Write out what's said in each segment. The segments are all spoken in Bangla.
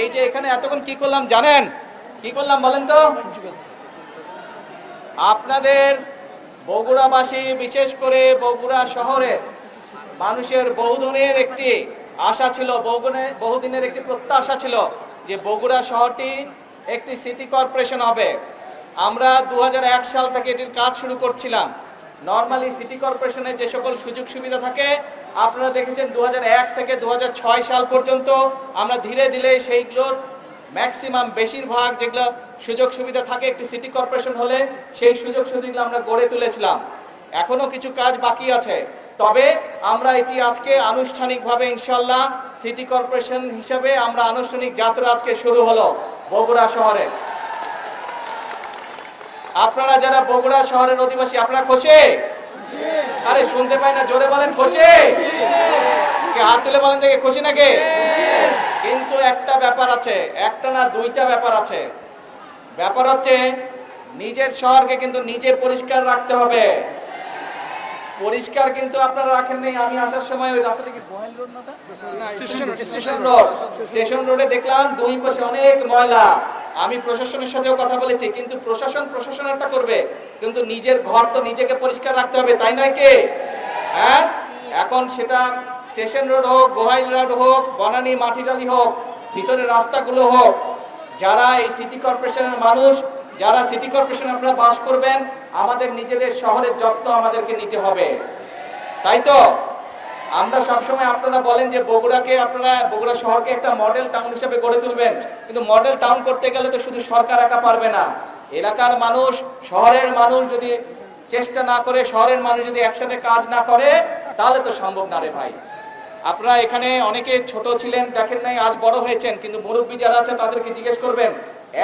এই যে এখানে এতক্ষণ কি করলাম জানেন? কি করলাম বলেন তো? আপনাদের বগুড়াবাসী, বিশেষ করে বগুড়া শহরে মানুষের বহুদিনের একটি আশা ছিল, বহুদিনের একটি প্রত্যাশা ছিল যে বগুড়া শহরটি একটি সিটি কর্পোরেশন হবে। আমরা 2001 সাল থেকে এটির কাজ শুরু করছিলাম। নর্মালি সিটি কর্পোরেশনের যে সকল সুযোগ সুবিধা থাকে আপনারা দেখেছেন 2001 থেকে 2006 সাল পর্যন্ত আমরা ধীরে ধীরে সেইগুলোর ম্যাক্সিমাম বেশিরভাগ যেগুলো সুযোগ সুবিধা থাকে একটি সিটি কর্পোরেশন হলে সেই সুযোগ সুবিধাগুলো আমরা গড়ে তুলেছিলাম। এখনো কিছু কাজ বাকি আছে, তবে আমরা এটি আজকে আনুষ্ঠানিকভাবে ইনশাল্লাহ সিটি কর্পোরেশন হিসাবে আমরা আনুষ্ঠানিক যাত্রা আজকে শুরু হলো বগুড়া শহরে। আপনারা যারা বগুড়া শহরের অধিবাসী আপনারা খুশি? আরে শুনতে পাই না, জোরে বলেন খুশি? কে হাত তুলে বলেন দেখে খুশি নাকি? কিন্তু একটা ব্যাপার আছে, একটা না দুইটা ব্যাপার আছে। ব্যাপার হচ্ছে নিজের শহরকে কিন্তু নিজে পরিষ্কার রাখতে হবে। পরিষ্কার কিন্তু আপনারা রাখেন নাই। আমি আসার সময় ওই রাস্তা থেকে স্টেশন রোডে দেখলাম দুই পাশে অনেক ময়লা। আমি প্রশাসনের সাথেও কথা বলেছি, কিন্তু প্রশাসনটা করবে, কিন্তু নিজের ঘর তো নিজেকে পরিষ্কার রাখতে হবে, তাই নয় কি? হ্যাঁ, এখন সেটা স্টেশন রোড হোক, গোহাইল রোড হোক, বনানী মাটিডালি হোক, ভিতরের রাস্তাগুলো হোক, যারা এই সিটি কর্পোরেশনের মানুষ, যারা সিটি কর্পোরেশনে আপনারা বাস করবেন, আমাদের নিজেদের শহরের যত্ন আমাদেরকে নিতে হবে, তাই তো? আমরা সবসময় আপনারা বলেন যে বগুড়া শহরকে একটা মডেল টাউন হিসেবে গড়ে তুলবেন, কিন্তু মডেল টাউন করতে গেলে তো শুধু সরকার একা পারবে না। এলাকার মানুষ, শহরের মানুষ যদি চেষ্টা না করে, শহরের মানুষ যদি একসাথে কাজ না করে, তাহলে তো সম্ভব না রে ভাই। আপনারা এখানে অনেকে ছোট ছিলেন, দেখেন নাই, আজ বড় হয়েছেন, কিন্তু মুরব্বী যারা আছে তাদেরকে জিজ্ঞেস করবেন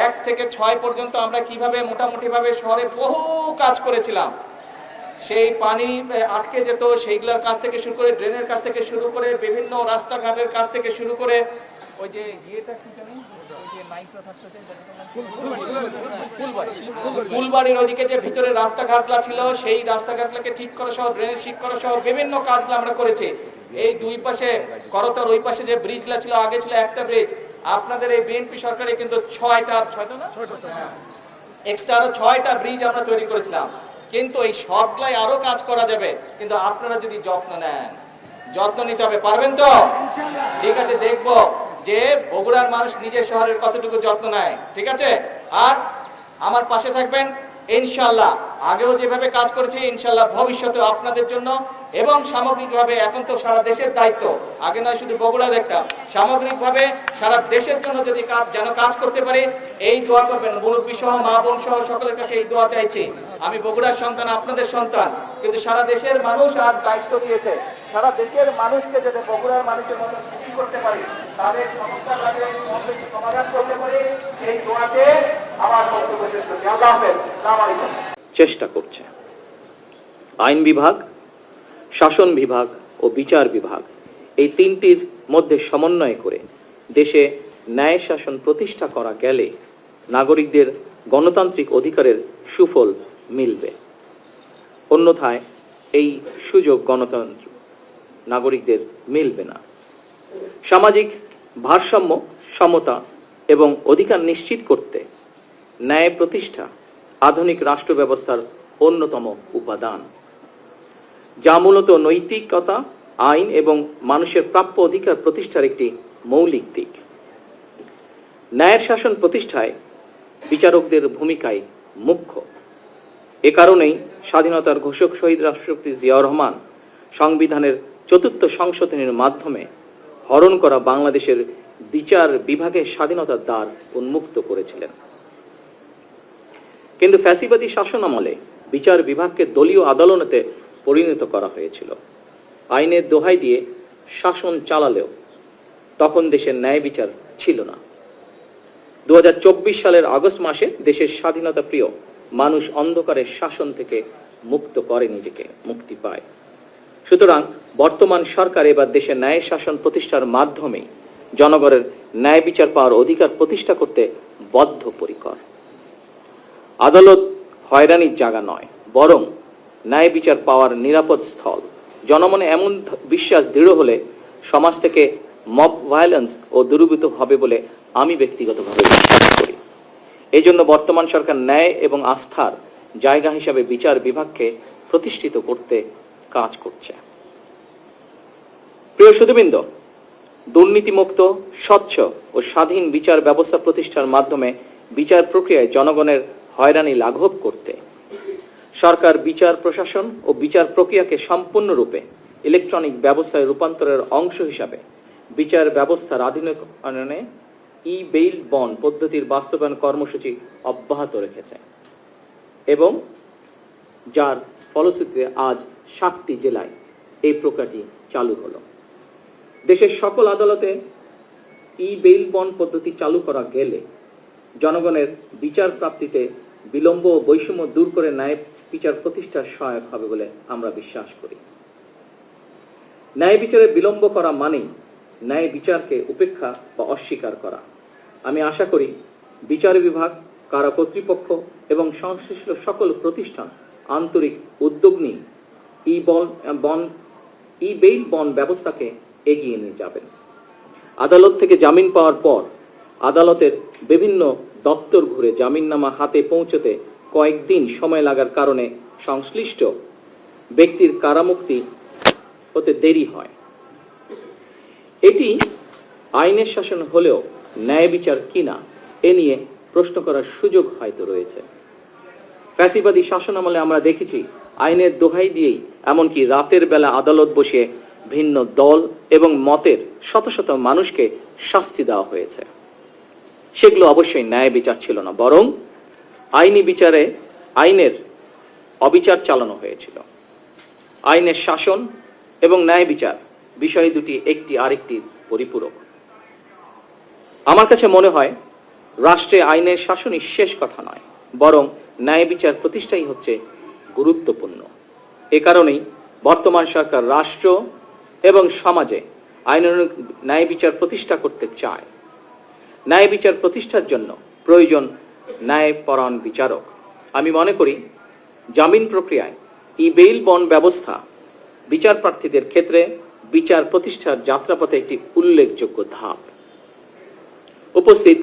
1 থেকে 6 পর্যন্ত আমরা কিভাবে মোটামুটি ভাবে শহরে বহু কাজ করেছিলাম। সেই পানি আটকে যেত, সেইগুলোর কাছ থেকে শুরু করে, ড্রেনের কাছ থেকে শুরু করে, বিভিন্ন রাস্তাঘাটের কাছ থেকে শুরু করে, ওই যে ইয়েটা কি জানি, ওই যে মাইক্রো থাকতো ফুলবাড়ির ওইদিকে যে ভিতরে রাস্তাঘাটগুলো ছিল, সেই রাস্তাঘাটগুলোকে ঠিক করা সহ, ড্রেনেজ ঠিক করা সহ বিভিন্ন কাজগুলো আমরা করেছি। এই দুই পাশে করতর, ওই পাশে যে ব্রিজগুলো ছিল, আগে ছিল একটা ব্রিজ, আপনাদের এই বিএনপি সরকারে কিন্তু 6টা এক্সট্রা আরো 6টা ব্রিজ আমরা তৈরি করেছিলাম। কিন্তু এই সবগুলাই আরো কাজ করা যাবে, কিন্তু আপনারা যদি যত্ন নেন, যত্ন নিতে হবে, পারবেন তো? ঠিক আছে, দেখবো যে বগুড়ার মানুষ নিজের শহরের কতটুকু যত্ন নেয়, ঠিক আছে? আর আমার পাশে থাকবেন ইনশাল্লাহ। আগেও যেভাবে কাজ করেছি ইনশাল্লাহ ভবিষ্যতে আপনাদের জন্য এবং সামগ্রিকভাবে, এখন তো সারা দেশের দায়িত্ব, আগে নয় শুধু বগুড়া দেখতাম, সামগ্রিকভাবে সারা দেশের জন্য যদি কাজ করতে পারি, এই দোয়া করবেন। মুরব্বী সহ, মা বোন সহ সকলের কাছে এই দোয়া চাইছি। আমি বগুড়ার সন্তান, আপনাদের সন্তান, কিন্তু সারা দেশের মানুষ আজ দায়িত্ব দিয়েছে। সারা দেশের মানুষকে যাতে বগুড়ার মানুষের মতো সৃষ্টি করতে পারি, তাদের সমস্যা সমাধান করতে পারি, সেই দোয়াতে আমার বক্তব্য শেষ করছি। আল্লাহ হাফেজ, আসসালামু আলাইকুম। চেষ্টা করছে আইন বিভাগ, শাসন বিভাগ ও বিচার বিভাগ, এই তিনটির মধ্যে সমন্বয় করে দেশে ন্যায় শাসন প্রতিষ্ঠা করা গেলে নাগরিকদের গণতান্ত্রিক অধিকারের সুফল মিলবে। অন্যথায় এই সুযোগ গণতন্ত্র নাগরিকদের মিলবে না। সামাজিক ভারসাম্য, সমতা এবং অধিকার নিশ্চিত করতে ন্যায় প্রতিষ্ঠা আধুনিক রাষ্ট্র ব্যবস্থার অন্যতম উপাদান, যা মূলত নৈতিকতা, আইন এবং মানুষের প্রাপ্য অধিকার প্রতিষ্ঠার একটি মৌলিক দিক। ন্যায়ের শাসন প্রতিষ্ঠায় বিচারকদের ভূমিকাই মুখ্য। এ কারণেই স্বাধীনতার ঘোষক শহীদ রাষ্ট্রপতি জিয়াউর রহমান সংবিধানের ৪র্থ সংশোধনীর মাধ্যমে হরণ করা বাংলাদেশের বিচার বিভাগের স্বাধীনতার দ্বার উন্মুক্ত করেছিলেন। কিন্তু ফ্যাসিবাদী শাসন আমলে বিচার বিভাগকে দলীয় আদালতে পরিণত করা হয়েছিল। আইনের দোহাই দিয়ে শাসন চালালেও তখন দেশের ন্যায় বিচার ছিল না। ২০২৪ সালের আগস্ট মাসে দেশের স্বাধীনতা প্রিয় মানুষ অন্ধকারের শাসন থেকে মুক্ত করে নিজেকে, মুক্তি পায়। সুতরাং বর্তমান সরকার এবার দেশের ন্যায় শাসন প্রতিষ্ঠার মাধ্যমে জনগণের ন্যায় বিচার পাওয়ার অধিকার প্রতিষ্ঠা করতে বদ্ধপরিকর। আদালত হয়রানির জায়গা নয়, বরং ন্যায় বিচার পাওয়ার নিরাপদ স্থল। জনমনে এমন বিশ্বাস দৃঢ় হলে সমাজ থেকে মব ভায়োলেন্স ও দূরীভূত হবে বলে আমি ব্যক্তিগতভাবে বিশ্বাস করি। এই জন্য বর্তমান সরকার ন্যায় এবং আস্থার জায়গা হিসাবে বিচার বিভাগকে প্রতিষ্ঠিত করতে কাজ করছে। প্রিয় সুধীবৃন্দ, দুর্নীতিমুক্ত, স্বচ্ছ ও স্বাধীন বিচার ব্যবস্থা প্রতিষ্ঠার মাধ্যমে বিচার প্রক্রিয়ায় জনগণের হয়রানি লাঘব করতে সরকার বিচার প্রশাসন ও বিচার প্রক্রিয়াকে সম্পূর্ণরূপে ইলেকট্রনিক ব্যবস্থায় রূপান্তরের অংশ হিসাবে বিচার ব্যবস্থার আধুনিকায়নে ই বেইল বন্ড পদ্ধতির বাস্তবায়ন কর্মসূচি অব্যাহত রেখেছে এবং যার ফলশ্রুতিতে আজ 7টি জেলায় এই প্রক্রিয়াটি চালু হলো। দেশের সকল আদালতে ই বেইল বন্ড পদ্ধতি চালু করা গেলে জনগণের বিচার প্রাপ্তিতে বিলম্ব ও বৈষম্য দূর করে ন্যায় বিচার প্রতিষ্ঠার সহায়ক হবে বলে আমরা বিশ্বাস করি। ন্যায় বিচারে বিলম্ব করা মানেই ন্যায় বিচারকে উপেক্ষা বা অস্বীকার করা। আমি আশা করি বিচার বিভাগ, কারা কর্তৃপক্ষ এবং সংশ্লিষ্ট সকল প্রতিষ্ঠান আন্তরিক উদ্যোগ নিয়ে ই বেইল বন্ড ব্যবস্থাকে এগিয়ে নিয়ে যাবেন। আদালত থেকে জামিন পাওয়ার পর আদালতের বিভিন্ন দপ্তর ঘুরে জামিননামা হাতে পৌঁছতে কয়েকদিন সময় লাগার কারণে সংশ্লিষ্ট ব্যক্তির কারামুক্তি হতে দেরি হয়। এটি আইনের শাসন হলেও ন্যায় বিচার কিনা এ নিয়ে প্রশ্ন করার সুযোগ হয়তো রয়েছে। ফ্যাসিবাদী শাসনামলে আমরা দেখেছি আইনের দোহাই দিয়েই এমনকি রাতের বেলা আদালত বসিয়ে ভিন্ন দল এবং মতের শত শত মানুষকে শাস্তি দেওয়া হয়েছে। সেগুলো অবশ্যই ন্যায় বিচার ছিল না, বরং আইনি বিচারে আইনের অবিচার চালানো হয়েছিল। আইনের শাসন এবং ন্যায় বিচার বিষয় দুটি একটি আরেকটির পরিপূরক। আমার কাছে মনে হয় রাষ্ট্রে আইনের শাসনই শেষ কথা নয়, বরং ন্যায় বিচার প্রতিষ্ঠাই হচ্ছে গুরুত্বপূর্ণ। এ কারণেই বর্তমান সরকার রাষ্ট্র এবং সমাজে আইনানুগ ন্যায় বিচার প্রতিষ্ঠা করতে চায়। ন্যায় বিচার প্রতিষ্ঠার জন্য প্রয়োজন ন্যায়পরায়ণ বিচারক। আমি মনে করি জামিন প্রক্রিয়ায় ই বেইল বন্ড ব্যবস্থা বিচার প্রার্থীদের ক্ষেত্রে বিচার প্রতিষ্ঠার যাত্রাপথে একটি উল্লেখযোগ্য ধাপ। উপস্থিত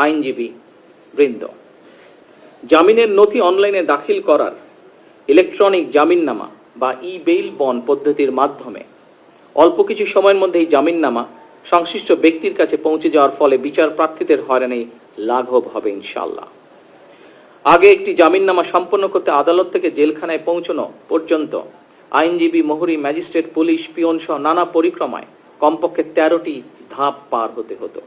আইনজীবী বৃন্দ, জামিনের নথি অনলাইনে দাখিল করার ইলেকট্রনিক জামিননামা বা ই বেইল বন্ড পদ্ধতির মাধ্যমে অল্প কিছু সময়ের মধ্যেই জামিননামা সংশ্লিষ্ট ব্যক্তির কাছে পৌঁছে যাওয়ার ফলে বিচার প্রার্থীদের হয়রানি লাঘব হবে ইনশাআল্লাহ। আগে একটি জামিননামা সম্পন্ন করতে আদালত থেকে জেলখানায় পৌঁছানো পর্যন্ত আইনজীবী, মোহরি, ম্যাজিস্ট্রেট, পুলিশ, পিয়ন সহ নানা পরিক্রমায় কমপক্ষে 13টি ধাপ পার হতে হতো।